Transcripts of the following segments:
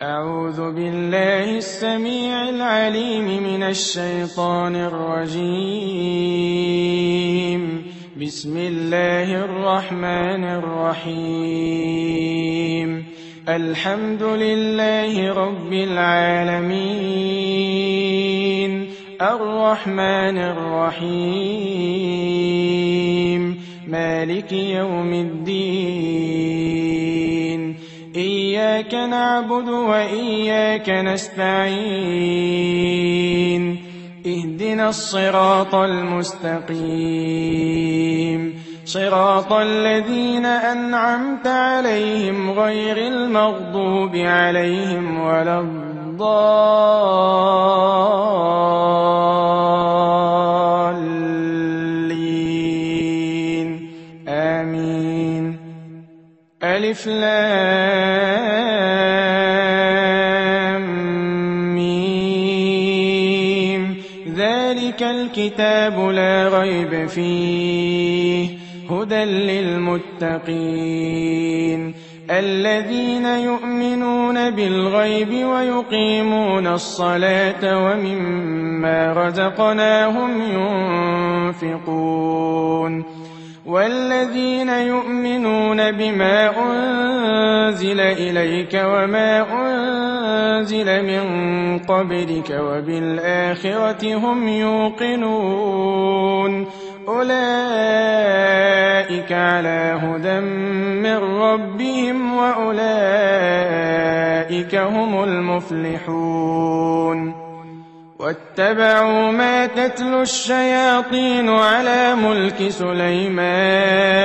أعوذ بالله السميع العليم من الشيطان الرجيم. بسم الله الرحمن الرحيم. الحمد لله رب العالمين، الرحمن الرحيم، مالك يوم الدين. إياك نعبد وإياك نستعين. اهدنا الصراط المستقيم، صراط الذين أنعمت عليهم غير المغضوب عليهم ولا الضالين. آمين. ألف لام ميم. ذلك الكتاب لا ريب فيه، هدى للمتقين الذين يؤمنون بالغيب ويقيمون الصلاة ومما رزقناهم ينفقون، والذين يؤمنون بما أنزل إليك وما أنزل من قبلك وبالآخرة هم يوقنون. أولئك على هدى من ربهم وأولئك هم المفلحون. واتبعوا ما تتلو الشياطين على ملك سليمان،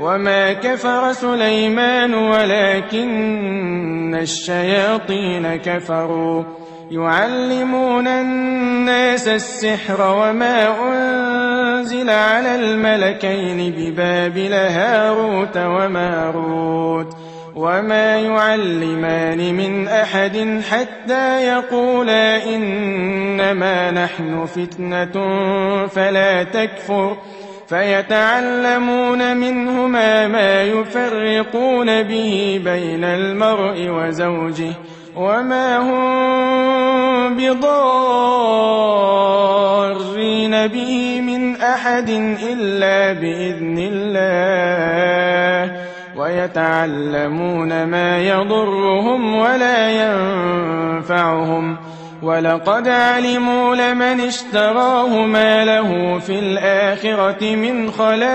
وما كفر سليمان ولكن الشياطين كفروا يعلمون الناس السحر. وما أنزل على الملكين ببابل هاروت وماروت وما يعلمان من أحد حتى يقولا إنما نحن فتنة فلا تكفر، فيتعلمون منهما ما يفرقون به بين المرء وزوجه، وما هم بضارين به من أحد إلا بإذن الله، ويتعلمون ما يضرهم ولا ينفعهم، ولقد علموا لمن اشتراه ما له في الآخرة من خلاق،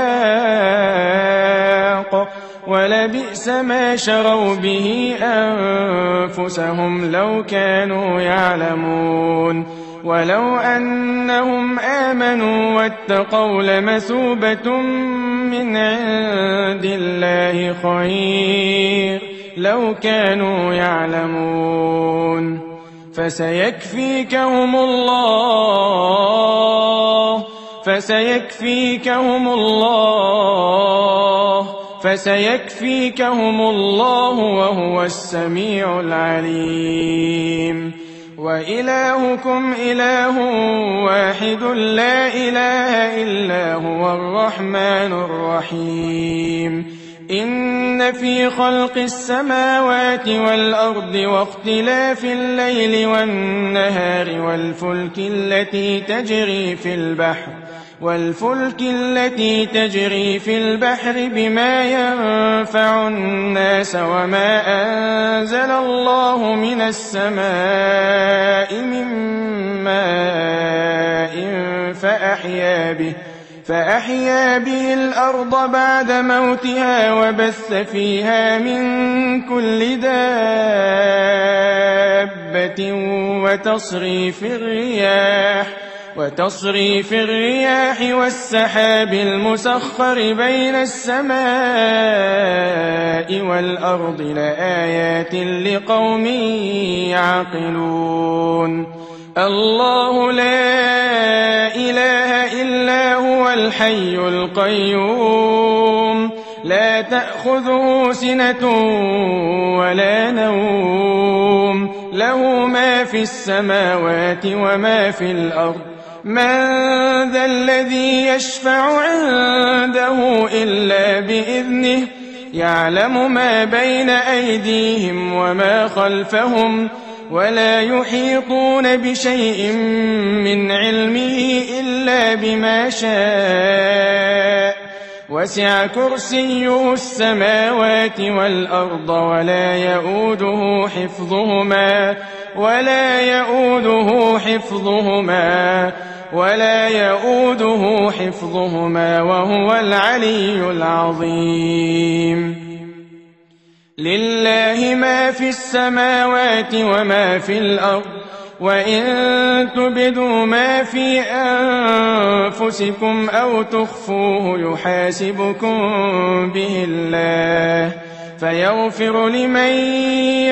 ولبئس ما شروا به أنفسهم لو كانوا يعلمون. ولو أنهم آمنوا واتقوا لمثوبة من عند الله خير لو كانوا يعلمون. فسيكفيكهم الله وهو السميع العليم. وإلهكم إله واحد لا إله إلا هو الرحمن الرحيم. إن في خلق السماوات والأرض واختلاف الليل والنهار والفلك التي تجري في البحر بما ينفع الناس، وما أنزل الله من السماء من ماء فأحيا به الأرض بعد موتها، وبث فيها من كل دابة، وتصريف الرياح والسحاب المسخر بين السماء والأرض لآيات لقوم يعقلون. الله لا إله إلا هو الحي القيوم، لا تأخذه سنة ولا نوم، له ما في السماوات وما في الأرض. من ذا الذي يشفع عنده إلا بإذنه، يعلم ما بين أيديهم وما خلفهم ولا يحيطون بشيء من علمه إلا بما شاء وسع كرسيه السماوات والأرض ولا يؤوده حفظهما وهو العلي العظيم. لله ما في السماوات وما في الأرض وإن تبدوا ما في أنفسكم أو تخفوه يحاسبكم به الله فيغفر لمن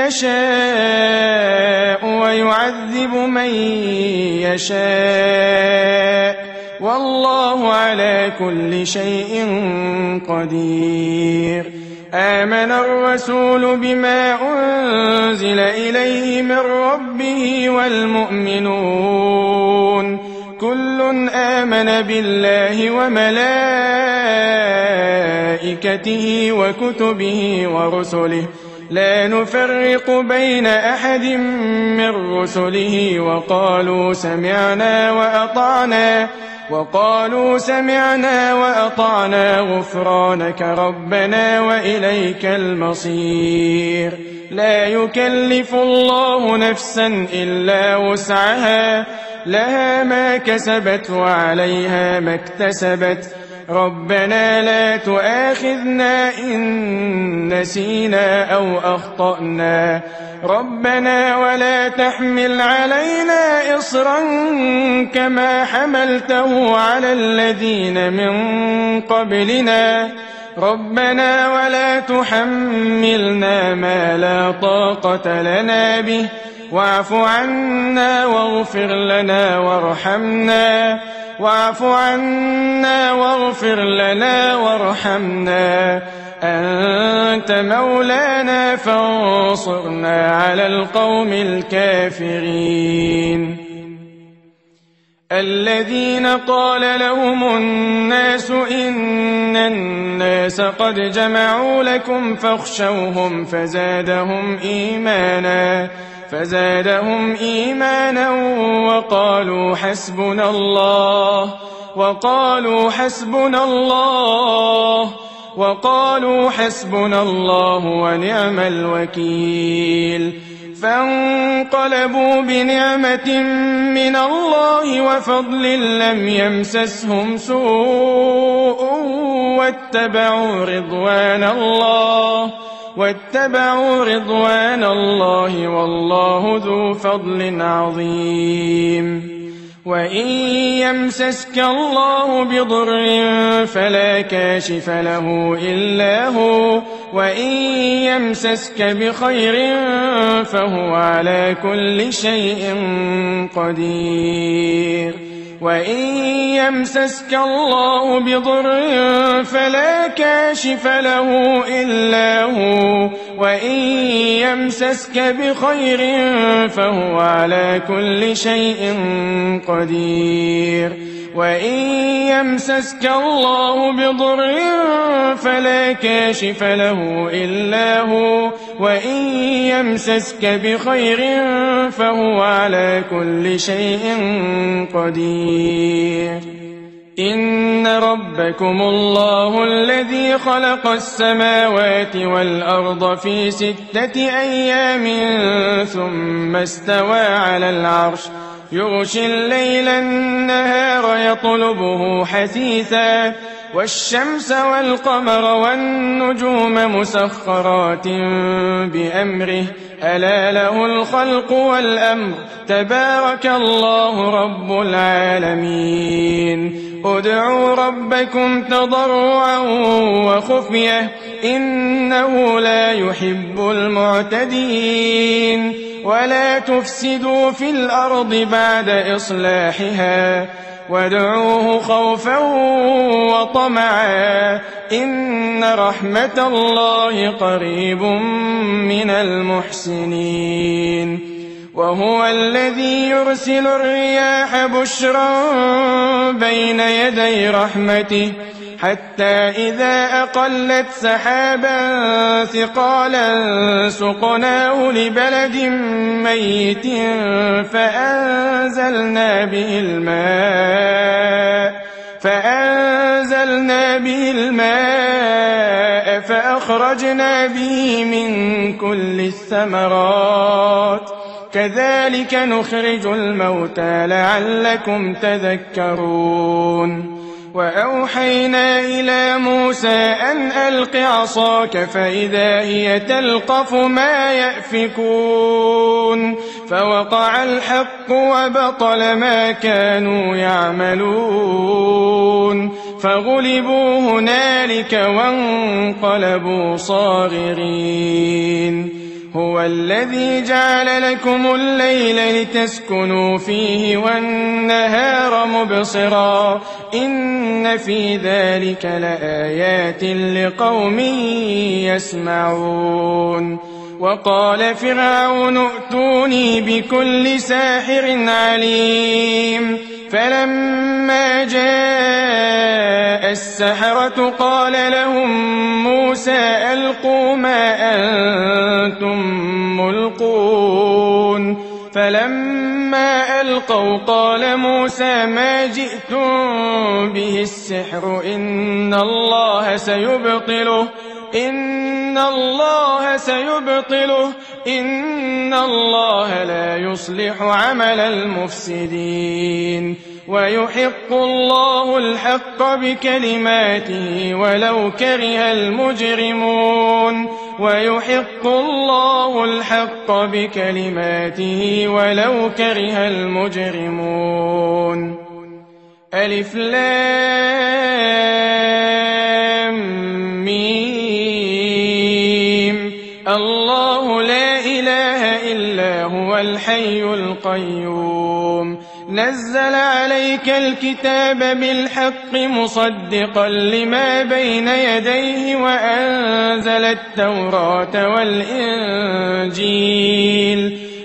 يشاء ويعذب من يشاء والله على كل شيء قدير. آمن الرسول بما أنزل إليه من ربه والمؤمنون كل آمن بالله وملائكته وكتبه ورسله لا نفرق بين أحد من رسله وقالوا سمعنا وأطعنا غفرانك ربنا وإليك المصير. لا يكلف الله نفسا إلا وسعها لها ما كسبت وعليها ما اكتسبت ربنا لا تؤاخذنا إن نسينا أو أخطأنا ربنا ولا تحمل علينا إصرا كما حملته على الذين من قبلنا ربنا ولا تحملنا ما لا طاقة لنا به واعف عنا واغفر لنا وارحمنا أنت مولانا فانصرنا على القوم الكافرين. الذين قال لهم الناس إن الناس قد جمعوا لكم فاخشوهم فزادهم إيمانا وقالوا حسبنا الله ونعم الوكيل. فانقلبوا بنعمة من الله وفضل لم يمسسهم سوء واتبعوا رضوان الله والله ذو فضل عظيم. وإن يمسسك الله بضر فلا كاشف له إلا هو وإن يمسسك بخير فهو على كل شيء قدير. وإن يمسسك الله بضر فلا كاشف له إلا هو وإن يمسسك بخير فهو على كل شيء قدير. وإن يمسسك الله بضر فلا كاشف له إلا هو وإن يمسسك بخير فهو على كل شيء قدير. إن ربكم الله الذي خلق السماوات والأرض في 6 أيام ثم استوى على العرش يغشي الليل النهار يطلبه حثيثا والشمس والقمر والنجوم مسخرات بأمره ألا له الخلق والأمر تبارك الله رب العالمين. ادعوا ربكم تضرعا وخفية إنه لا يحب المعتدين. ولا تفسدوا في الأرض بعد إصلاحها وادعوه خوفا وطمعا إن رحمة الله قريب من المحسنين. وهو الذي يرسل الرياح بشرا بين يدي رحمته حتى إذا أقلت سحابا ثقالا سقناه لبلد ميت فأنزلنا به الماء فأخرجنا به من كل الثمرات كذلك نخرج الموتى لعلكم تذكرون وأوحينا إلى موسى أن ألق عصاك فإذا هي تلقف ما يأفكون فوقع الحق وبطل ما كانوا يعملون فغلبوا هنالك وانقلبوا صاغرين هو الذي جعل لكم الليل لتسكنوا فيه والنهار مبصرا إن في ذلك لآيات لقوم يسمعون وقال فرعون ائتوني بكل ساحر عليم فلما جاء السحرة قال لهم موسى ألقوا ما أنتم ملقون فلما ألقوا قال موسى ما جئتم به السحر إن الله لا يصلح عمل المفسدين ويحق الله الحق بكلماته ولو كره المجرمون ألف لام ميم الله لا إله إلا هو الحي القيوم نزل عليك الكتاب بالحق مصدقا لما بين يديه وأنزل التوراة والإنجيل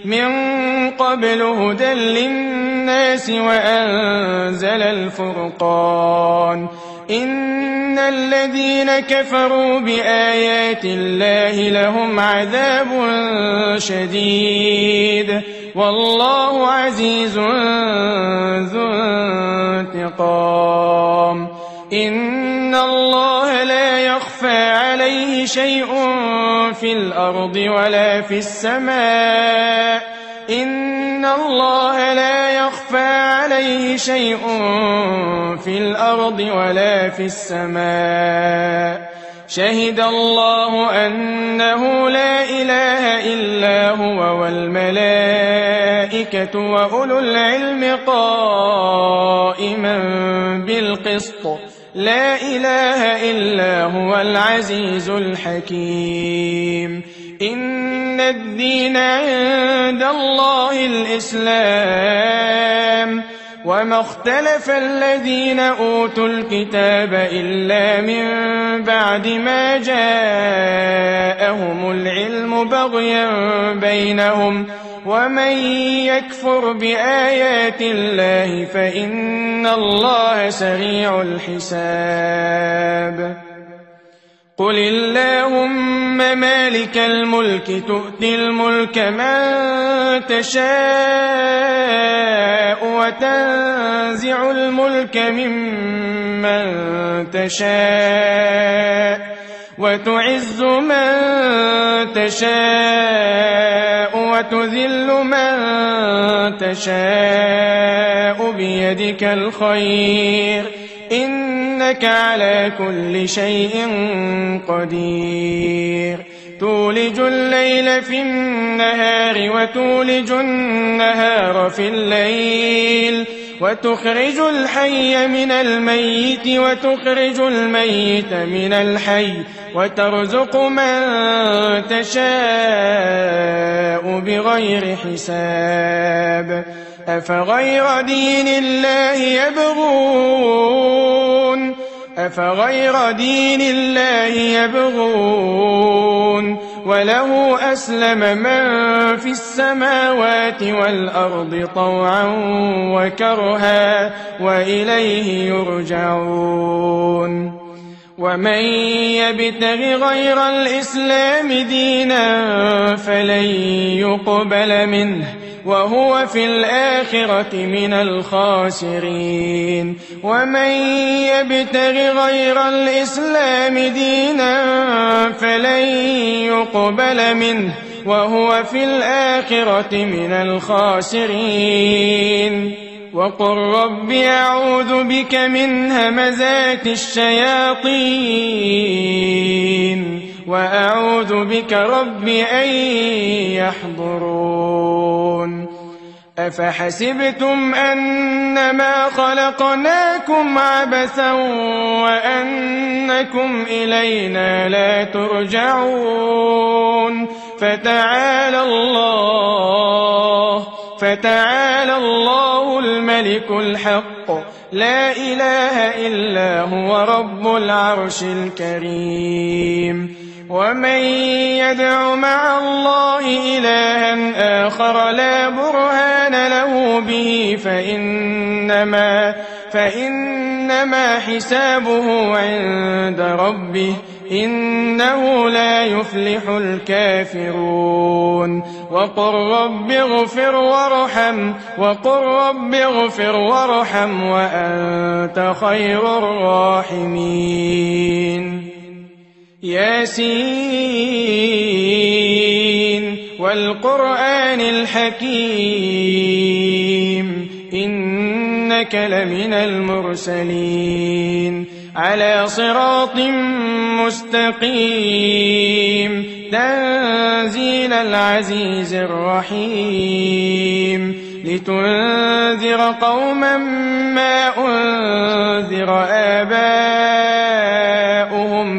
من قبل هدى للناس وأنزل الفرقان إن الذين كفروا بآيات الله لهم عذاب شديد والله عزيز ذو انتقام إن الله لا يخفى عليه شيء في الأرض ولا في السماء إن الله لا يخفى عليه شيء في الأرض ولا في السماء شهد الله أنه لا إله إلا هو والملائكة وأولو العلم قائما بالقسط لا إله إلا هو العزيز الحكيم إن الدين عند الله الإسلام وما اختلف الذين أوتوا الكتاب إلا من بعد ما جاءهم العلم بغيا بينهم ومن يكفر بآيات الله فإن الله سريع الحساب قل اللهم مالك الملك تؤتي الملك من تشاء وتنزع الملك ممن تشاء وتعز من تشاء وتذل من تشاء بيدك الخير إنك على كل شيء قدير تولج الليل في النهار وتولج النهار في الليل وتخرج الحي من الميت وتخرج الميت من الحي وترزق من تشاء بغير حساب أفغير دين الله يبغون وله أسلم من في السماوات والأرض طوعا وكرها وإليه يرجعون ومن يبتغ غير الإسلام دينا فلن يقبل منه وهو في الآخرة من الخاسرين ومن يبتغ غير الإسلام دينا فلن يقبل منه وهو في الآخرة من الخاسرين وقل رب أعوذ بك من همزات الشياطين وأعوذ بك رب أن يحضرون أفحسبتم أنما خلقناكم عبثا وأنكم إلينا لا ترجعون فتعالى الله الملك الحق لا إله إلا هو رب العرش الكريم ومن يدع مع الله إلها آخر لا برهان له به فإنما حسابه عند ربه إنه لا يفلح الكافرون وقل رب اغفر وارحم وأنت خير الراحمين ياسين والقرآن الحكيم إنك لمن المرسلين على صراط مستقيم تنزيل العزيز الرحيم لتنذر قوما ما أنذر آباؤهم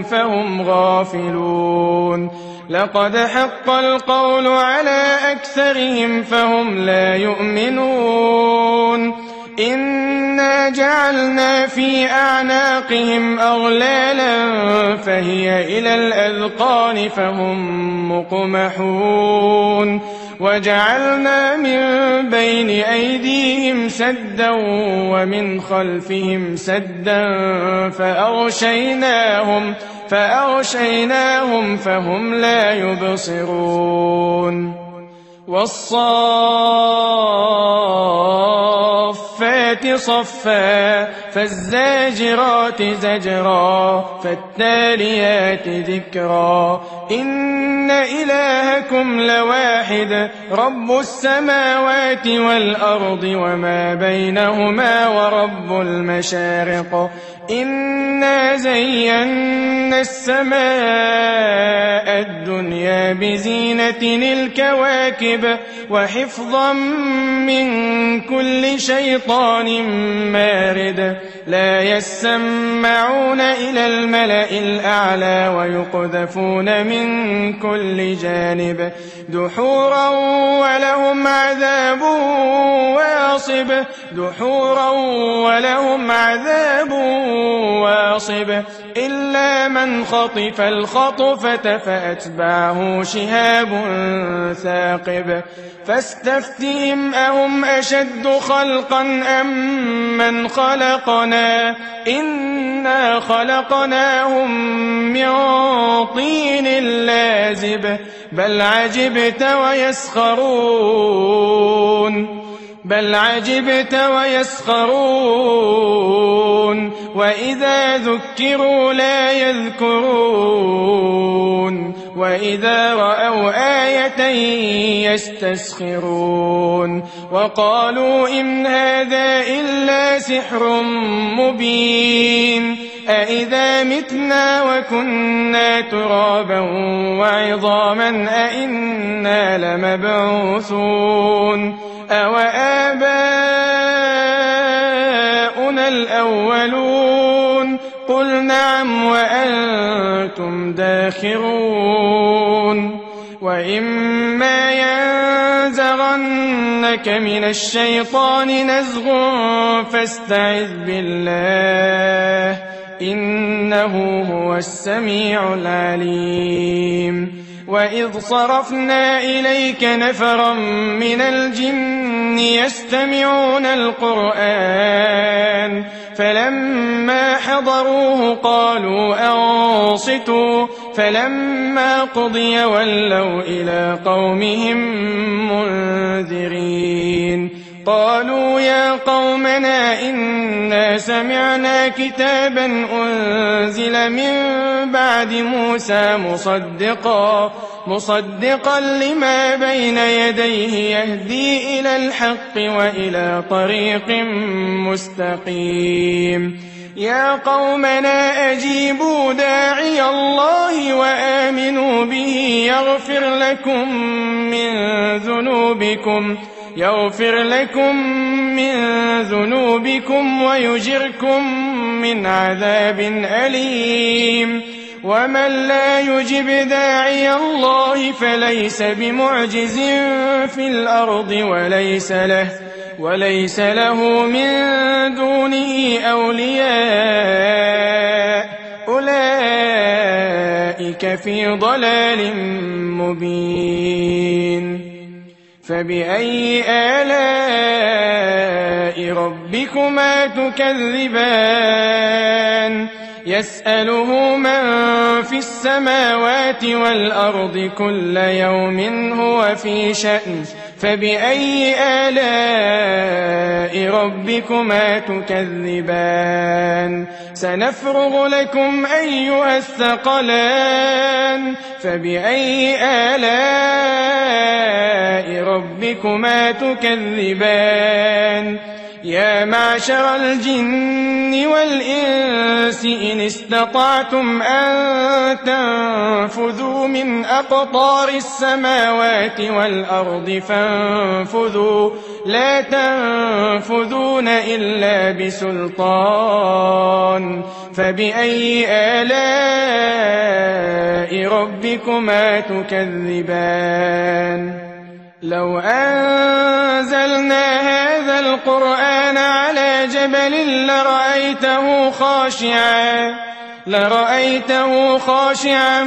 فهم غافلون لقد حق القول على أكثرهم فهم لا يؤمنون إنا جعلنا في أعناقهم أغلالا فهي إلى الأذقان فهم مقمحون وجعلنا من بين أيديهم سدا ومن خلفهم سدا فأغشيناهم فهم لا يبصرون والصافات صفا فالزاجرات زجرا فالتاليات ذكرا إن إلهكم لواحد رب السماوات والأرض وما بينهما ورب المشارق إنا زينا السماء الدنيا بزينة الكواكب وحفظا من كل شيطان مارد لا يسمعون إلى الملأ الأعلى ويقذفون من كل جانب دحورا ولهم عذاب واصب إلا من خطف الخطفة فأتبعه شهاب ثاقب فاستفتهم أهم أشد خلقا أم من خلقنا إنا خلقناهم من طين لازب بل عجبت ويسخرون وإذا ذكروا لا يذكرون وإذا رأوا آية يستسخرون وقالوا إن هذا إلا سحر مبين أإذا متنا وكنا ترابا وعظاما أإنا لمبعوثون أوآباؤنا الأولون قل نعم وأنتم داخرون وإما ينزغنك من الشيطان نزغ فاستعذ بالله إنه هو السميع العليم وإذ صرفنا إليك نفرا من الجن يستمعون القرآن فلما حضروه قالوا أنصتوا فلما قضي ولوا إلى قومهم منذرين قالوا يا قومنا إنا سمعنا كتابا أنزل من بعد موسى مصدقا لما بين يديه يهدي إلى الحق وإلى طريق مستقيم يا قومنا أجيبوا داعي الله وآمنوا به يغفر لكم من ذنوبكم ويجركم من عذاب أليم ومن لا يجب داعي الله فليس بمعجز في الأرض وليس له من دونه أولياء أولئك في ضلال مبين فبأي آلاء ربكما تكذبان يسأله من في السماوات والأرض كل يوم هو في شأن فبأي آلاء ربكما تكذبان سنفرغ لكم أيها الثقلان فبأي آلاء ربكما تكذبان يا معشر الجن والإنس إن استطعتم أن تنفذوا من أقطار السماوات والأرض فانفذوا لا تنفذون إلا بسلطان فبأي آلاء ربكما تكذبان لو أنزلنا هذا القرآن على جبل لرأيته خاشعا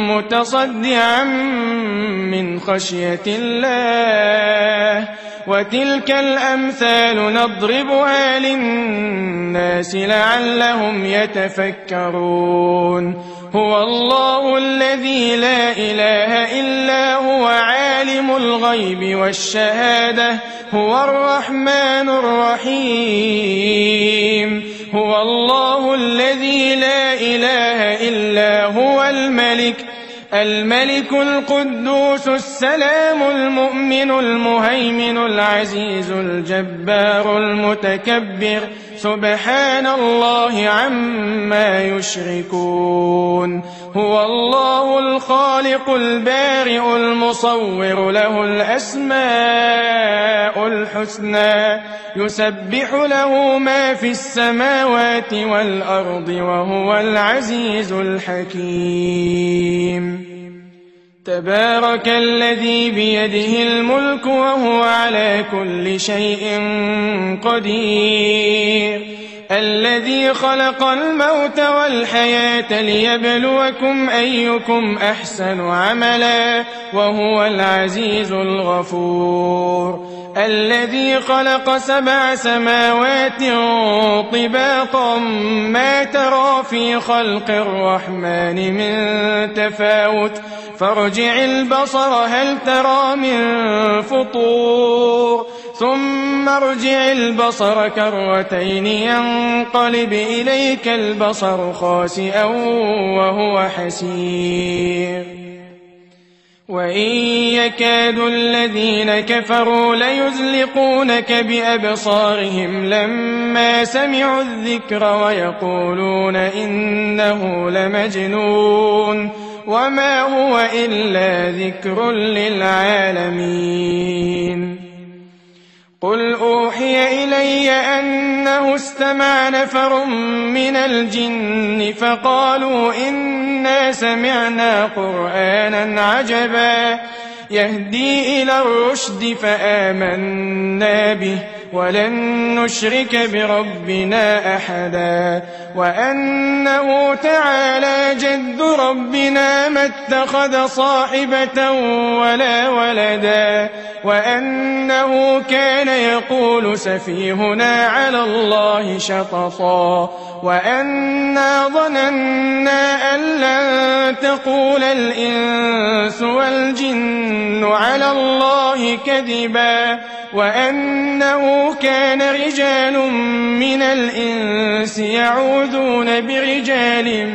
متصدعا من خشية الله وتلك الأمثال نضربها للناس لعلهم يتفكرون هو الله الذي لا إله إلا هو عالم الغيب والشهادة هو الرحمن الرحيم هو الله الذي لا إله إلا هو الملك القدوس السلام المؤمن المهيمن العزيز الجبار المتكبر سبحان الله عما يشركون هو الله الخالق البارئ المصور له الأسماء الحسنى يسبح له ما في السماوات والأرض وهو العزيز الحكيم تبارك الذي بيده الملك وهو على كل شيء قدير الذي خلق الموت والحياة ليبلوكم أيكم أحسن عملا وهو العزيز الغفور الذي خلق 7 سماوات طباقا ما ترى في خلق الرحمن من تفاوت فارجع البصر هل ترى من فطور ثم ارجع البصر كرتين ينقلب إليك البصر خاسئا وهو حسير وإن يكاد الذين كفروا ليزلقونك بأبصارهم لما سمعوا الذكر ويقولون إنه لمجنون وما هو إلا ذكر للعالمين قل أوحي إلي أنه استمع نفر من الجن فقالوا إنا سمعنا قرآنا عجبا يهدي إلى الرشد فآمنا به ولن نشرك بربنا أحدا وأنه تعالى جد ربنا ما اتخذ صاحبة ولا ولدا وأنه كان يقول سفيهنا على الله شططا وأنا ظننا أن لن تقول الإنس والجن على الله كذبا وأنه كان رجال من الإنس يعوذون برجال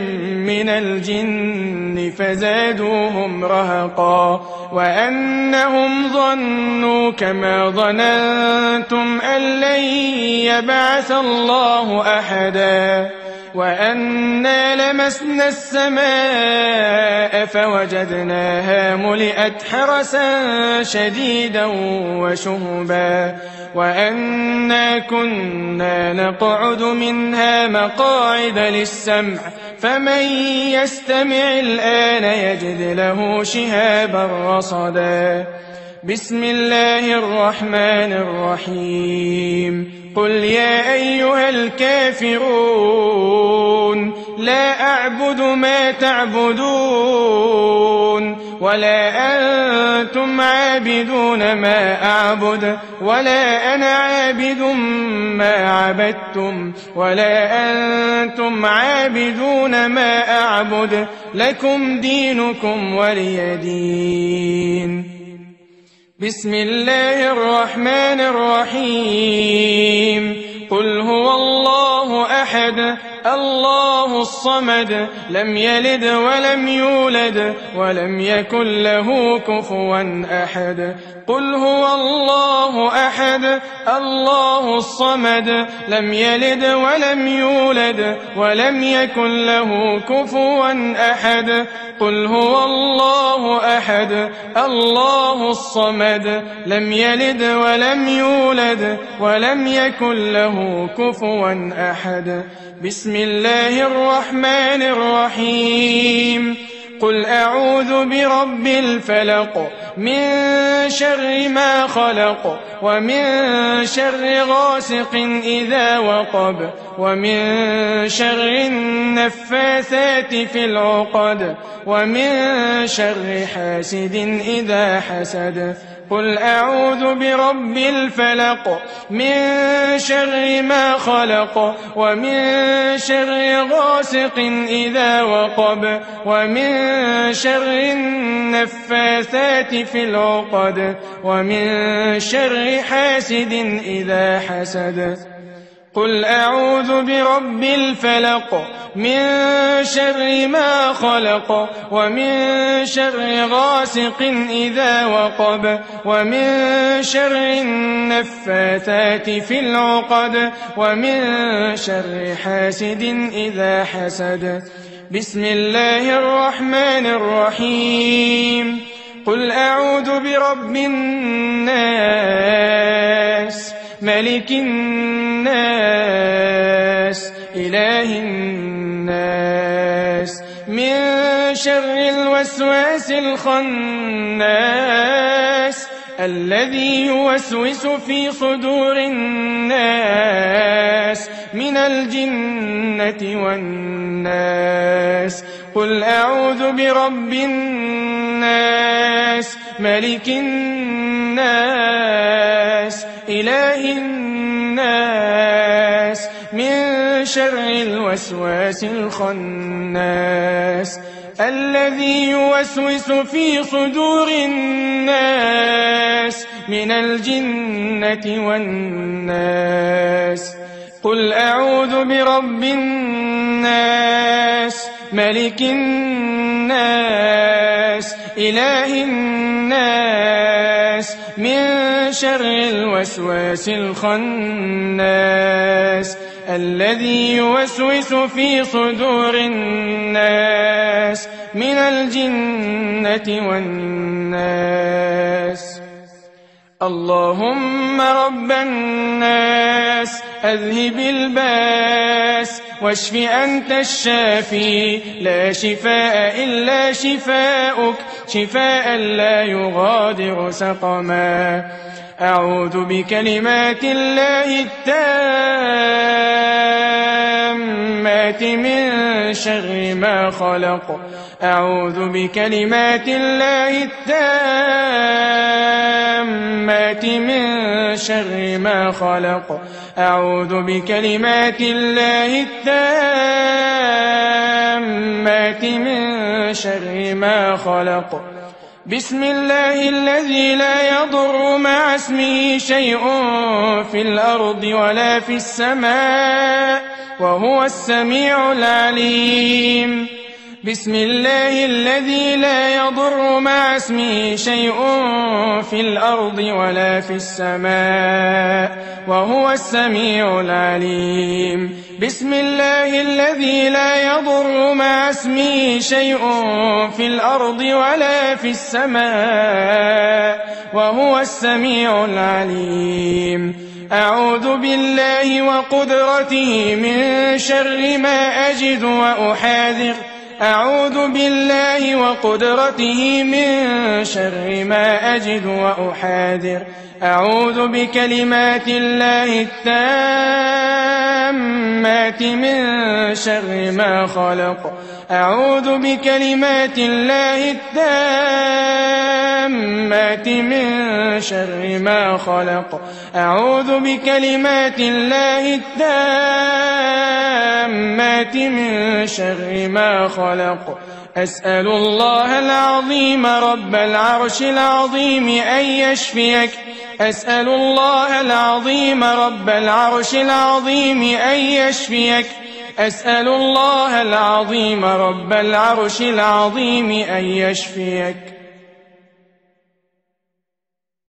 من الجن فزادوهم رهقا وأنهم ظنوا كما ظننتم أن لن يبعث الله أحدا وأنا لمسنا السماء فوجدناها ملئت حرسا شديدا وشهبا وأنا كنا نقعد منها مقاعد للسمع فمن يستمع الآن يجد له شهابا رصدا بسم الله الرحمن الرحيم قل يا أيها الكافرون لا أعبد ما تعبدون ولا أنتم عابدون ما أعبد ولا أنا عابد ما عبدتم ولا أنتم عابدون ما أعبد لكم دينكم ولي دين بسم الله الرحمن الرحيم قل هو الله أحد الله الصمد لم يلد ولم يولد ولم يكن له كفوا أحد قل هو الله أحد الله الصمد لم يلد ولم يولد ولم يكن له كفوا أحد قل هو الله أحد الله الصمد لم يلد ولم يولد ولم يكن له كفوا أحد بسم الله الرحمن الرحيم قل أعوذ برب الفلق من شر ما خلق ومن شر غاسق إذا وقب ومن شر النفاثات في العقد ومن شر حاسد إذا حسد قل أعوذ برب الفلق من شر ما خلق ومن شر غاسق إذا وقب ومن شر النفاثات في العقد ومن شر حاسد إذا حسد قل أعوذ برب الفلق من شر ما خلق ومن شر غاسق إذا وقب ومن شر النفاثات في العقد ومن شر حاسد إذا حسد بسم الله الرحمن الرحيم قل أعوذ برب الناس ملك الناس إله الناس من شر الوسواس الخناس الذي يوسوس في صدور الناس من الجنة والناس قل أعوذ برب الناس ملك الناس إله الناس من شر الوسواس الخناس الذي يوسوس في صدور الناس من الجنة والناس قل أعوذ برب الناس ملك الناس إله الناس من شر الوسواس الخناس الذي يوسوس في صدور الناس من الجنة والناس اللهم رب الناس أذهب الباس واشف أنت الشافي لا شفاء إلا شفاؤك شفاء لا يغادر سقما أعوذ بكلمات الله التامات من شر ما خلق أعوذ بكلمات الله التامات من شر ما خلق أعوذ بكلمات الله التامات من شر ما خلق بسم الله الذي لا يضر مع اسمه شيء في الأرض ولا في السماء وهو السميع العليم بسم الله الذي لا يضر مع اسمه شيء في الأرض ولا في السماء وهو السميع العليم بسم الله الذي لا يضر مع اسمه شيء في الأرض ولا في السماء وهو السميع العليم أعوذ بالله وقدرته من شر ما أجد وأحاذر أعوذ بالله وقدرته من شر ما أجد وأحاذر أعوذ بكلمات الله التامات من شر ما خلق أعوذ بكلمات الله التامات من شر ما خلق أعوذ بكلمات الله التامات من شر ما خلق أسأل الله العظيم رب العرش العظيم أن يشفيك أسأل الله العظيم رب العرش العظيم أن يشفيك أسأل الله العظيم رب العرش العظيم أن يشفيك